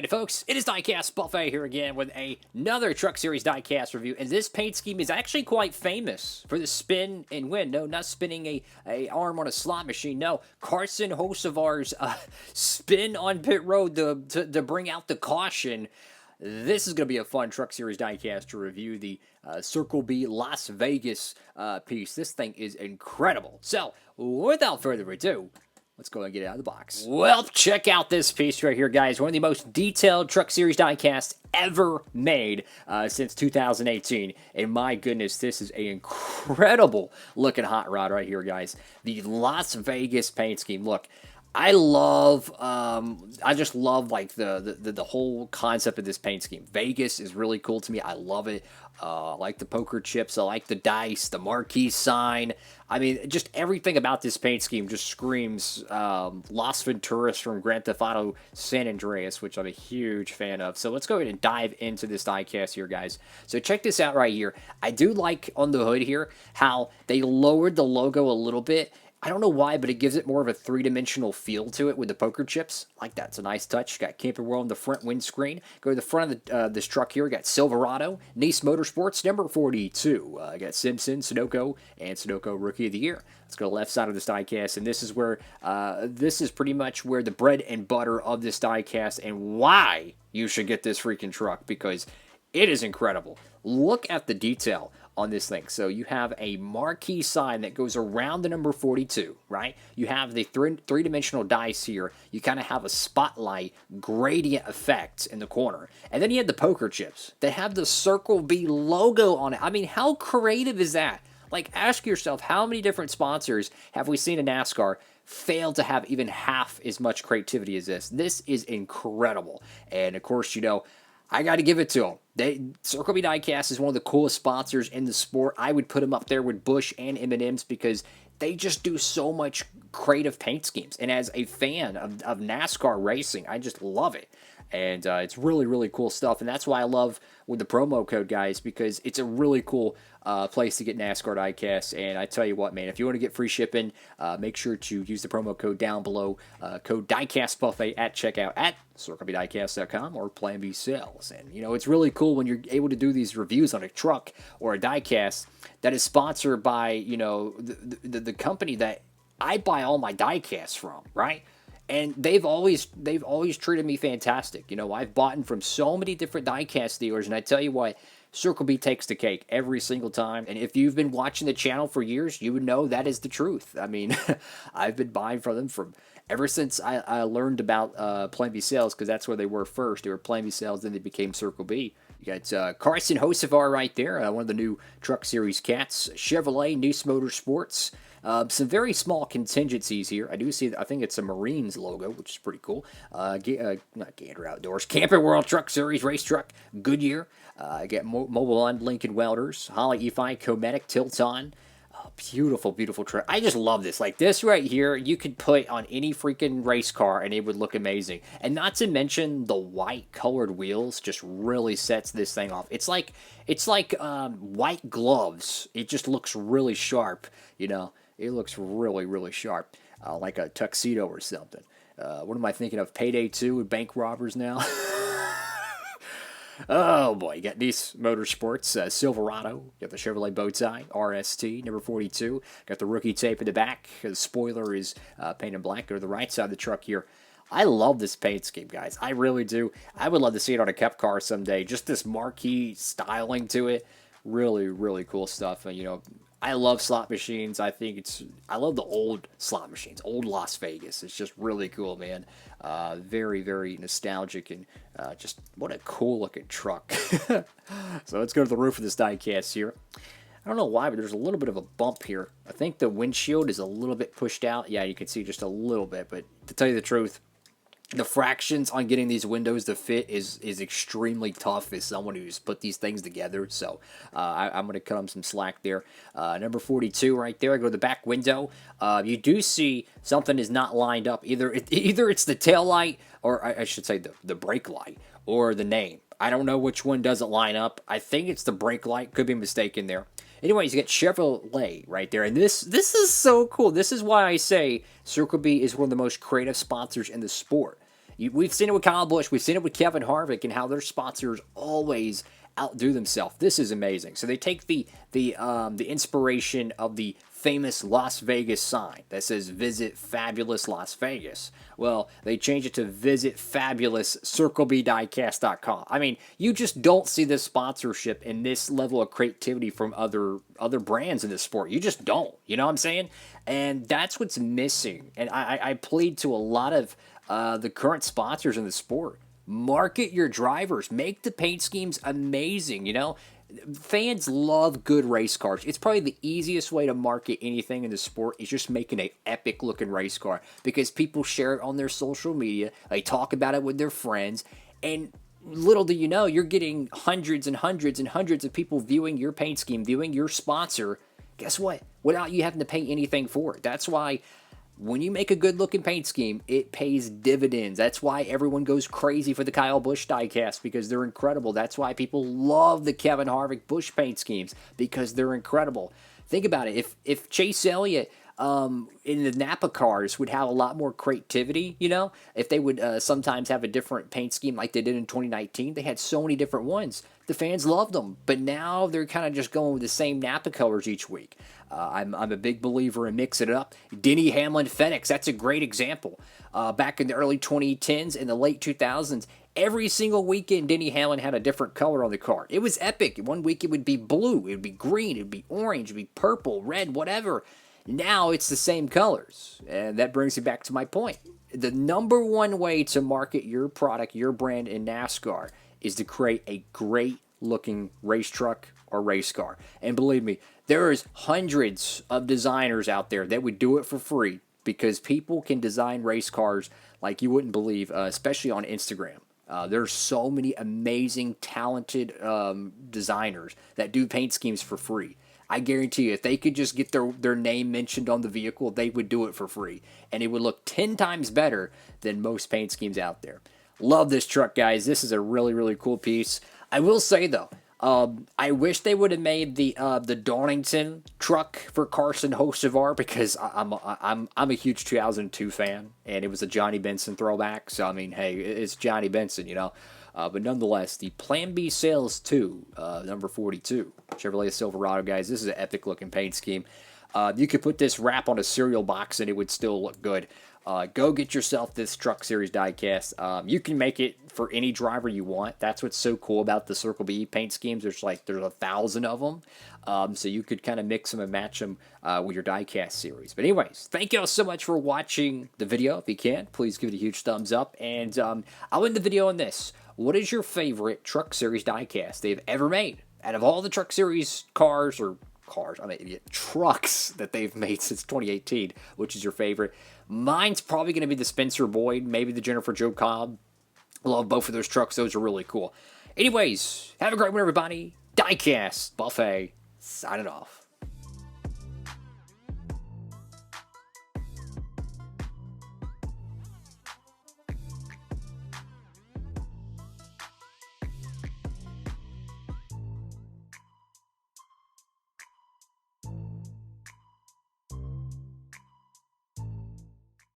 Howdy folks, it is Diecastbuffet here again with another Truck Series Diecast review, and this paint scheme is actually quite famous for the spin and win. No, not spinning a arm on a slot machine, no. Carson Hocevar's spin on pit road to bring out the caution. This is going to be a fun Truck Series Diecast to review, the Circle B Las Vegas piece. This thing is incredible. So, without further ado, let's go and get it out of the box. Well, check out this piece right here, guys. One of the most detailed Truck Series diecasts ever made since 2018. And my goodness, this is an incredible looking hot rod right here, guys. The Las Vegas paint scheme. Look, I just love like the whole concept of this paint scheme. Vegas is really cool to me. I love it. I like the poker chips. I like the dice, the marquee sign. I mean, just everything about this paint scheme just screams Las Venturas from Grand Theft Auto San Andreas, which I'm a huge fan of. So let's go ahead and dive into this diecast here, guys. So check this out right here. I do like on the hood here how they lowered the logo a little bit. I don't know why, but it gives it more of a three-dimensional feel to it with the poker chips. I like that. It's a nice touch. Got Camping World on the front windscreen. Go to the front of this truck here. We got Silverado, Nice Motorsports, number 42. Got Simpson, Sunoco, and Sunoco Rookie of the Year. Let's go to the left side of this diecast, and this is where this is pretty much where the bread and butter of this diecast and why you should get this freaking truck, because it is incredible. Look at the detail on this thing. So you have a marquee sign that goes around the number 42, right? You have the three-dimensional dice here. You kind of have a spotlight gradient effect in the corner. And then you have the poker chips that have the Circle B logo on it. I mean, how creative is that? Like, ask yourself, how many different sponsors have we seen in NASCAR fail to have even half as much creativity as this? This is incredible. And, of course, you know, I got to give it to them. Circle B Diecast is one of the coolest sponsors in the sport. I would put them up there with Busch and M&M's because they just do so much creative paint schemes. And as a fan of NASCAR racing, I just love it. And it's really, really cool stuff. And that's why I love with the promo code, guys, because it's a really cool place to get NASCAR Diecast. And I tell you what, man, if you want to get free shipping, make sure to use the promo code down below, code Diecastbuffet at checkout at CircleBDiecast.com or Plan B Sales. And, you know, it's really cool when you're able to do these reviews on a truck or a diecast that is sponsored by, you know, the company that I buy all my diecasts from, right? And they've always treated me fantastic. You know, I've bought from so many different diecast dealers, and I tell you what, Circle B takes the cake every single time. And if you've been watching the channel for years, you would know that is the truth. I mean, I've been buying from them from ever since I learned about Plan B Sales, because that's where they were first. They were Plan B Sales, then they became Circle B. You got Carson Hocevar right there, one of the new Truck Series cats. Chevrolet, Nice Motorsports. Some very small contingencies here. I do see, I think it's a Marines logo, which is pretty cool. Not Gander Outdoors. Camping World Truck Series Race Truck, Goodyear. I got Mobile On, Lincoln Welders. Holly EFI, Cometic, Tilton. Beautiful, beautiful truck. I just love this. Like, this right here, you could put on any freaking race car and it would look amazing. And not to mention the white colored wheels just really sets this thing off. It's like white gloves. It just looks really sharp, you know. It looks really, really sharp, like a tuxedo or something. What am I thinking of? Payday 2 with bank robbers now? Oh, boy. You got Nice Motorsports, Silverado. You got the Chevrolet Bowtie, RST, number 42. Got the rookie tape in the back. The spoiler is painted black. Go to the right side of the truck here. I love this paint scheme, guys. I really do. I would love to see it on a Cup car someday. Just this marquee styling to it. Really, really cool stuff. You know, I love slot machines. I love the old slot machines, old Las Vegas. It's just really cool, man. Very, very nostalgic, and just what a cool looking truck. So let's go to the roof of this diecast here. I don't know why, but there's a little bit of a bump here. I think the windshield is a little bit pushed out. Yeah, you can see just a little bit, but to tell you the truth, the fractions on getting these windows to fit is extremely tough as someone who's put these things together. So I'm going to cut them some slack there. Number 42 right there. I go to the back window. You do see something is not lined up. Either it's the tail light, or I should say the brake light, or the name. I don't know which one doesn't line up. I think it's the brake light. Could be mistaken there. Anyways, you get Chevrolet right there. And this is so cool. This is why I say Circle B is one of the most creative sponsors in the sport. We've seen it with Kyle Busch. We've seen it with Kevin Harvick and how their sponsors always outdo themselves. This is amazing. So they take the inspiration of the famous Las Vegas sign that says "Visit Fabulous Las Vegas." Well, they change it to "Visit Fabulous CircleBDiecast.com." I mean, you just don't see this sponsorship and this level of creativity from other brands in this sport. You just don't. You know what I'm saying? And that's what's missing. And I plead to a lot of the current sponsors in the sport. Market your drivers. Make the paint schemes amazing, you know? Fans love good race cars. It's probably the easiest way to market anything in the sport is just making an epic looking race car because people share it on their social media. They talk about it with their friends. And little do you know, you're getting hundreds and hundreds and hundreds of people viewing your paint scheme, viewing your sponsor. Guess what? Without you having to pay anything for it. That's why when you make a good-looking paint scheme, it pays dividends. That's why everyone goes crazy for the Kyle Busch diecast because they're incredible. That's why people love the Kevin Harvick Busch paint schemes because they're incredible. Think about it. If Chase Elliott in the Napa cars would have a lot more creativity, you know, if they would sometimes have a different paint scheme like they did in 2019, they had so many different ones. The fans loved them, but now they're kind of just going with the same Napa colors each week. I'm a big believer in mixing it up. Denny Hamlin FedEx, that's a great example. Back in the early 2010s and the late 2000s, every single weekend Denny Hamlin had a different color on the car. It was epic. One week it would be blue, it would be green, it would be orange, it would be purple, red, whatever. Now it's the same colors. And that brings me back to my point. The number one way to market your product, your brand in NASCAR is to create a great looking race truck or race car. And believe me, there is hundreds of designers out there that would do it for free because people can design race cars like you wouldn't believe, especially on Instagram. There's so many amazing, talented designers that do paint schemes for free. I guarantee you, if they could just get their name mentioned on the vehicle, they would do it for free. And it would look 10 times better than most paint schemes out there. Love this truck, guys. This is a really, really cool piece. I will say, though, I wish they would have made the Darlington truck for Carson Hocevar because I'm a huge 2002 fan, and it was a Johnny Benson throwback. So, I mean, hey, it's Johnny Benson, you know. But nonetheless, the Plan B Sales 2, number 42, Chevrolet Silverado, guys. This is an epic-looking paint scheme. You could put this wrap on a cereal box, and it would still look good. Go get yourself this Truck Series diecast. You can make it for any driver you want. That's what's so cool about the Circle B paint schemes. There's 1,000 of them. So you could kind of mix them and match them with your diecast series. But anyways, thank you all so much for watching the video. If you can, please give it a huge thumbs up. And I'll end the video on this. What is your favorite Truck Series diecast they've ever made? Out of all the Truck Series trucks that they've made since 2018, which is your favorite? Mine's probably going to be the Spencer Boyd, maybe the Jennifer Jo Cobb. Love both of those trucks. Those are really cool. Anyways, have a great one, everybody. Diecast Buffet signing off.